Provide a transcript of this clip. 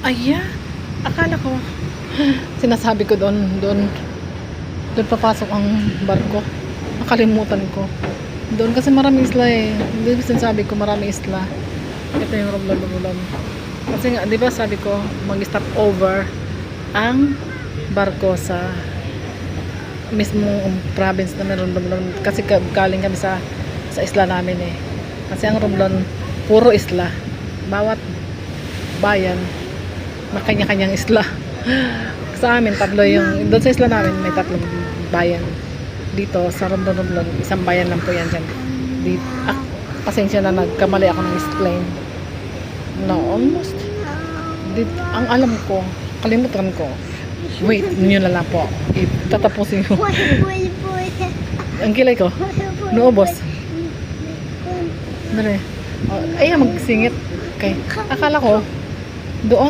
Ayan. Akala ko, sinasabi ko doon papasok ang barko. Nakalimutan ko. Doon kasi marami isla eh. Hindi ba sinasabi ko marami isla. Ito yung Romblon. Kasi nga, di ba sabi ko, mag-stop over ang barko sa mismong province na Romblon. Kasi galing kami sa isla namin eh. Kasi ang Romblon, puro isla. Bawat bayan, may kanya-kanyang isla. Sa amin, tatlo yung, doon sa isla namin, may tatlong bayan. Dito, sa Romblon, isang bayan lang po yan dyan. Pasensya na, nagkamali ako ng explain. No, almost. Ang alam ko, kalimutan ko. Wait, nyo na lang po. Itatapusin ko. Ang kilay ko. Nuobos. Dali. Ay, magsingit. Okay. Akala ko, doon